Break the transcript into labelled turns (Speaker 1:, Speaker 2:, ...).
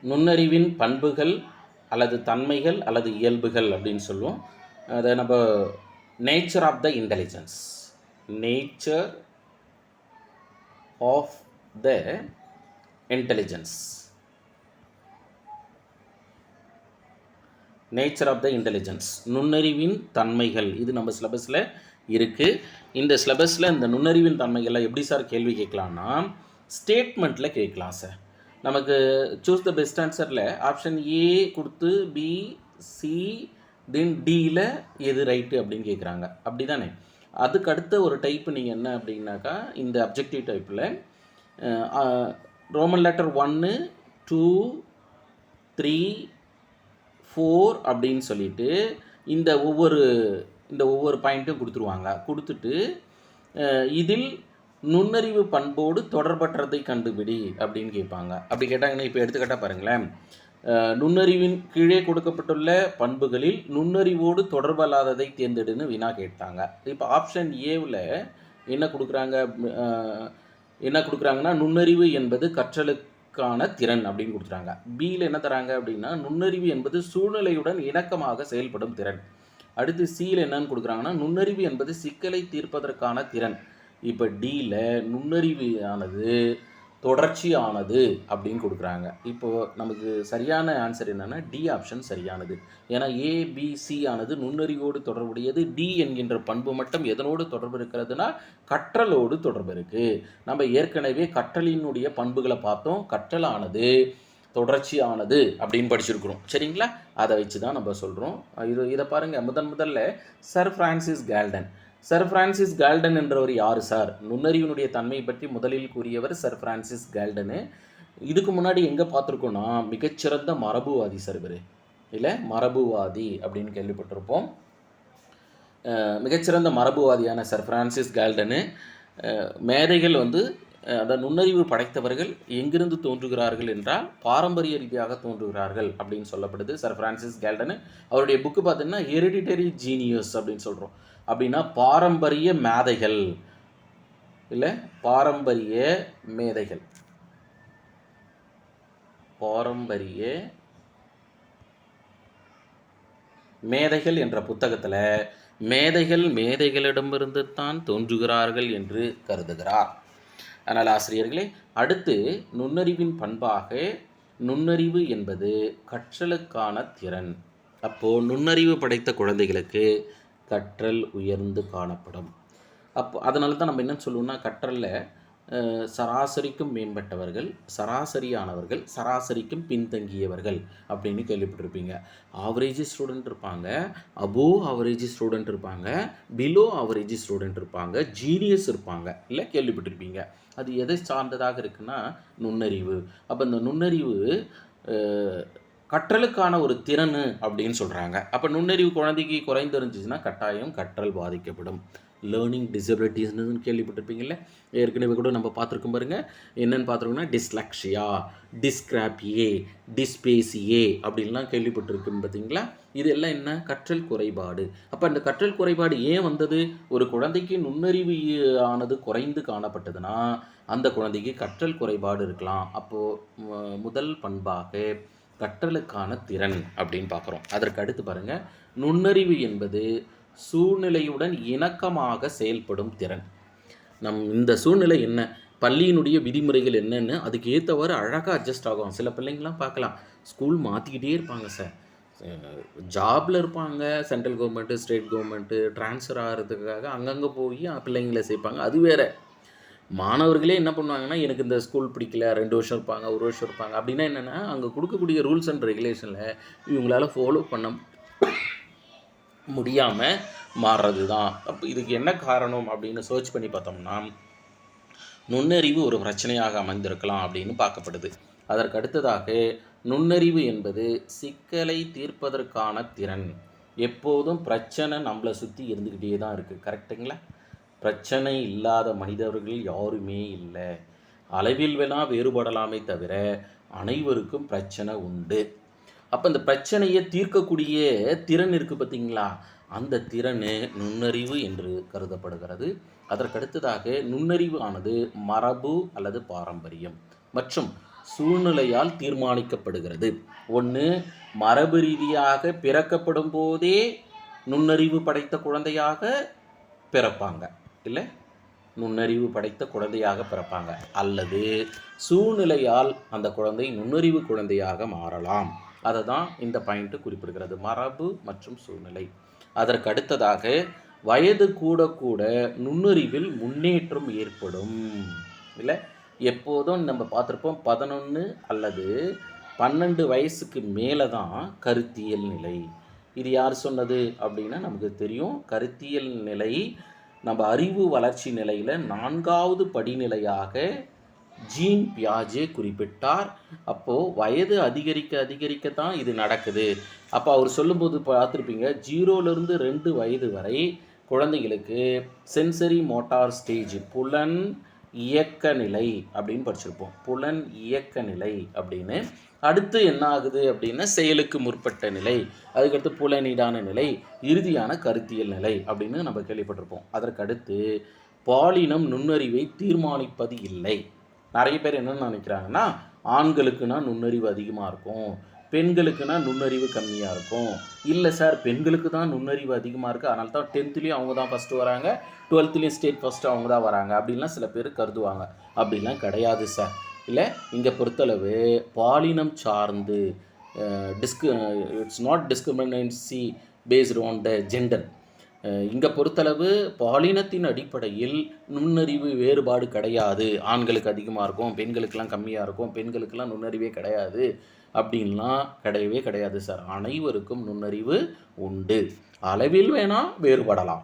Speaker 1: நுண்ணறிவின் பண்புகள் அல்லது தன்மைகள் அல்லது இயல்புகள் அப்படின்னு சொல்லுவோம். அதை நம்ம nature of the intelligence, nature of the intelligence, nature of the intelligence, நுண்ணறிவின் தன்மைகள். இது நம்ம சிலபஸில் இருக்குது. இந்த சிலபஸில் இந்த நுண்ணறிவின் தன்மைகளை எப்படி சார் கேள்வி கேட்கலான்னா, ஸ்டேட்மெண்ட்டில் கேட்கலாம் சார். நமக்கு சூஸ் த பெஸ்ட் ஆன்சரில் ஆப்ஷன் ஏ கொடுத்து பி, சி, தென் டியில் எது ரைட்டு அப்படின்னு கேட்குறாங்க, அப்படி தானே? அதுக்கு அடுத்த ஒரு டைப்பு நீங்கள் என்ன அப்படின்னாக்கா, இந்த அப்ஜெக்டிவ் டைப்பில் ரோமன் லெட்டர் 1, 2, 3, 4 அப்படின்னு சொல்லிட்டு இந்த ஒவ்வொரு பாயிண்ட்டும் கொடுத்துருவாங்க. கொடுத்துட்டு இதில் நுண்ணறிவு பண்போடு தொடர்பற்றதை கண்டுபிடி அப்படின்னு கேட்பாங்க. அப்படி கேட்டாங்கன்னா, இப்போ எடுத்துக்கிட்டால் பாருங்களேன், நுண்ணறிவின் கீழே கொடுக்கப்பட்டுள்ள பண்புகளில் நுண்ணறிவோடு தொடர்பல்லாததை தேர்ந்தெடுன்னு வினா கேட்டாங்க. இப்போ ஆப்ஷன் ஏவில் என்ன கொடுக்குறாங்கன்னா, நுண்ணறிவு என்பது கற்றலுக்கான திறன் அப்படின்னு கொடுத்துறாங்க. பியில் என்ன தராங்க அப்படின்னா, நுண்ணறிவு என்பது சூழ்நிலையுடன் இணக்கமாக செயல்படும் திறன். அடுத்து சியில் என்னன்னு கொடுக்குறாங்கன்னா, நுண்ணறிவு என்பது சிக்கலை தீர்ப்பதற்கான திறன். இப்போ டியில் நுண்ணறிவு ஆனது தொடர்ச்சியானது அப்படின்னு கொடுக்குறாங்க. இப்போது நமக்கு சரியான ஆன்சர் என்னென்னா டி ஆப்ஷன் சரியானது. ஏன்னா ஏபிசி ஆனது நுண்ணறிவோடு தொடர்புடையது. டி என்கின்ற பண்பு மட்டும் எதனோடு தொடர்பு இருக்கிறதுனா கற்றலோடு தொடர்பு இருக்குது. நம்ம ஏற்கனவே கற்றலினுடைய பண்புகளை பார்த்தோம். கற்றலானது தொடர்ச்சியானது அப்படின்னு படிச்சிருக்கிறோம், சரிங்களா? அதை வச்சு தான் நம்ம சொல்கிறோம். இதை பாருங்கள், முதல்ல சர் ஃப்ரான்சிஸ் கேல்டன் என்றவர் யார் சார்? நுண்ணறிவினுடைய தன்மை பற்றி முதலில் கூறியவர் சர் ஃப்ரான்சிஸ் கேல்டனு. இதுக்கு முன்னாடி எங்கே பார்த்துருக்கோன்னா, மிகச்சிறந்த மரபுவாதி சார் இவர், இல்லை மரபுவாதி அப்படின்னு கேள்விப்பட்டிருப்போம். மிகச்சிறந்த மரபுவாதியான சர் ஃப்ரான்சிஸ் கேல்டனு. மேதைகள் அந்த நுண்ணறிவு படைத்தவர்கள் எங்கிருந்து தோன்றுகிறார்கள் என்றால் பாரம்பரிய ரீதியாக தோன்றுகிறார்கள் அப்படின்னு சொல்லப்படுது. சர் ஃப்ரான்சிஸ் கேல்டனு அவருடைய புக்கு பார்த்தீங்கன்னா ஹெரிடிட்டரி ஜீனியஸ் அப்படின்னு சொல்கிறோம். அப்படின்னா பாரம்பரிய மேதைகள், இல்லை பாரம்பரிய மேதைகள், பாரம்பரிய மேதைகள் என்ற புத்தகத்தில் மேதைகளிடமிருந்து தான் தோன்றுகிறார்கள் என்று கருதுகிறார். அதனால் ஆசிரியர்களே, அடுத்து நுண்ணறிவின் பண்பாக நுண்ணறிவு என்பது கற்றலுக்கான திறன். அப்போது நுண்ணறிவு படைத்த குழந்தைகளுக்கு கற்றல் உயர்ந்து காணப்படும். அதனால தான் நம்ம என்ன சொல்லுவோம்னா, கற்றலில் சராசரிக்கும் மேம்பட்டவர்கள், சராசரியானவர்கள், சராசரிக்கும் பின்தங்கியவர்கள் அப்படின்னு கேள்விப்பட்டிருப்பீங்க. ஆவரேஜ் ஸ்டூடெண்ட் இருப்பாங்க, அபோவ் ஆவரேஜ் ஸ்டூடெண்ட் இருப்பாங்க, பிலோ ஆவரேஜ் ஸ்டூடெண்ட் இருப்பாங்க, ஜீனியஸ் இருப்பாங்க, இல்லை கேள்விப்பட்டிருப்பீங்க. அது எதை சார்ந்ததாக இருக்குன்னா நுண்ணறிவு. அப்போ இந்த நுண்ணறிவு கற்றலுக்கான ஒரு திறன் அப்படின்னு சொல்கிறாங்க. அப்போ நுண்ணறிவு குழந்தைக்கு குறைந்து இருந்துச்சுன்னா கட்டாயம் கற்றல் பாதிக்கப்படும். லேர்னிங் டிசபிலிட்டிஸ்னு கேள்விப்பட்டிருப்பீங்கள்ல, ஏற்கனவே கூட நம்ம பார்த்துருக்கோம் பாருங்கள். என்னென்னு பார்த்துருக்கோம்னா டிஸ்லக்ஷியா, டிஸ்கிராபியே, டிஸ்பேசியே அப்படின்லாம் கேள்விப்பட்டிருக்குன்னு பார்த்தீங்களா? இது எல்லாம் என்ன? கற்றல் குறைபாடு. அப்போ அந்த கற்றல் குறைபாடு ஏன் வந்தது? ஒரு குழந்தைக்கு நுண்ணறிவு ஆனது குறைந்து காணப்பட்டதுன்னா அந்த குழந்தைக்கு கற்றல் குறைபாடு இருக்கலாம். அப்போது முதல் பண்பாக கற்றலுக்கான திறன் அப்படின்னு பார்க்குறோம். அதற்கு அடுத்து பாருங்கள், நுண்ணறிவு என்பது சூழ்நிலையுடன் இணக்கமாக செயல்படும் திறன். இந்த சூழ்நிலை என்ன, பள்ளியினுடைய விதிமுறைகள் என்னென்னு அதுக்கு ஏற்றவாறு அழகாக அட்ஜஸ்ட் ஆகும். சில பிள்ளைங்களாம் பார்க்கலாம், ஸ்கூல் மாற்றிக்கிட்டே இருப்பாங்க சார். ஜாபில் இருப்பாங்க, central government, state government, transfer ஆகிறதுக்காக அங்கங்கே போய் பிள்ளைங்களை சேர்ப்பாங்க. அது வேறு. மாணவர்களே என்ன பண்ணுவாங்கன்னா, எனக்கு இந்த ஸ்கூல் பிடிக்கல, 2 வருஷம் இருப்பாங்க, 1 வருஷம் இருப்பாங்க. அப்படின்னா என்னென்னா, அங்கே கொடுக்கக்கூடிய ரூல்ஸ் அண்ட் ரெகுலேஷனில் இவங்களால ஃபாலோ பண்ண முடியாமல் மாறுறது தான். அப்போ இதுக்கு என்ன காரணம் அப்படின்னு சர்ச் பண்ணி பார்த்தோம்னா, நுண்ணறிவு ஒரு பிரச்சனையாக அமைந்திருக்கலாம் அப்படின்னு பார்க்கப்படுது. அதற்கு அடுத்ததாக நுண்ணறிவு என்பது சிக்கலை தீர்ப்பதற்கான திறன். எப்போதும் பிரச்சனை நம்மளை சுற்றி இருந்துக்கிட்டே தான் இருக்குது, கரெக்டுங்களா? பிரச்சனை இல்லாத மனிதர்கள் யாருமே இல்லை. அளவில் வேணால் வேறுபடலாமே தவிர அனைவருக்கும் பிரச்சனை உண்டு. அப்போ இந்த பிரச்சனையை தீர்க்கக்கூடிய திறன் இருக்குது பார்த்தீங்களா, அந்த திறன் நுண்ணறிவு என்று கருதப்படுகிறது. அதற்கடுத்ததாக நுண்ணறிவு ஆனது மரபு அல்லது பாரம்பரியம் மற்றும் சூழ்நிலையால் தீர்மானிக்கப்படுகிறது. ஒன்று, மரபு ரீதியாக பிறக்கப்படும் போதே நுண்ணறிவு படைத்த குழந்தையாக பிறப்பாங்க, இல்லை நுண்ணறிவு படைத்த குழந்தையாக பிறப்பாங்க, அல்லது சூழ்நிலையால் அந்த குழந்தை நுண்ணறிவு குழந்தையாக மாறலாம். அதை தான் இந்த பாயிண்ட் குறிப்பிடுகிறது, மரபு மற்றும் சூழ்நிலை. அதற்கு அடுத்ததாக வயது கூட கூட நுண்ணறிவில் முன்னேற்றம் ஏற்படும். இல்லை, எப்போதும் நம்ம பார்த்துருப்போம் 11 அல்லது 12 வயசுக்கு மேலே தான் கருத்தியல் நிலை. இது யார் சொன்னது அப்படின்னா நமக்கு தெரியும். கருத்தியல் நிலை நம்ம அறிவு வளர்ச்சி நிலையில் 4வது படிநிலையாக ஜீன் பியாஜே குறிப்பிட்டார். அப்போது வயது அதிகரிக்க அதிகரிக்க தான் இது நடக்குது. அப்போ அவர் சொல்லும்போது பார்த்துருப்பீங்க, 0லேருந்து 2 வயது வரை குழந்தைகளுக்கு சென்சரி மோட்டார் ஸ்டேஜ், புலன் இயக்க நிலை அப்படின்னு படிச்சிருப்போம். புலன் இயக்க நிலை அப்படின்னு. அடுத்து என்ன ஆகுது அப்படின்னா செயலுக்கு முற்பட்ட நிலை, அதுக்கடுத்து புலனீடான நிலை, இறுதியான கருத்தியல் நிலை அப்படின்னு நம்ம கேள்விப்பட்டிருப்போம். அதற்கு அடுத்து பாலினம் நுண்ணறிவை தீர்மானிப்பது இல்லை. நிறைய பேர் என்னென்னு நினைக்கிறாங்கன்னா, ஆண்களுக்குன்னா நுண்ணறிவு அதிகமாக இருக்கும், பெண்களுக்குன்னா நுண்ணறிவு கம்மியாக இருக்கும். இல்லை சார், பெண்களுக்கு தான் நுண்ணறிவு அதிகமாக இருக்குது, அதனால தான் 10th அவங்க தான் ஃபஸ்ட்டு வராங்க, 12th ஸ்டேட் ஃபஸ்ட்டு அவங்க தான் வராங்க அப்படின்லாம் சில பேர் கருதுவாங்க. அப்படிலாம் கிடையாது சார். இல்லை, இங்கே பொறுத்தளவு பாலினம் சார்ந்து it's not discriminancy based on the gender. இங்கே பொறுத்தளவு பாலினத்தின் அடிப்படையில் நுண்ணறிவு வேறுபாடு கிடையாது. ஆண்களுக்கு அதிகமாக இருக்கும், பெண்களுக்கெல்லாம் கம்மியாக இருக்கும், பெண்களுக்கெல்லாம் நுண்ணறிவே கிடையாது அப்படின்லாம் கிடையவே கிடையாது சார். அனைவருக்கும் நுண்ணறிவு உண்டு. அளவில் வேணால் வேறுபடலாம்.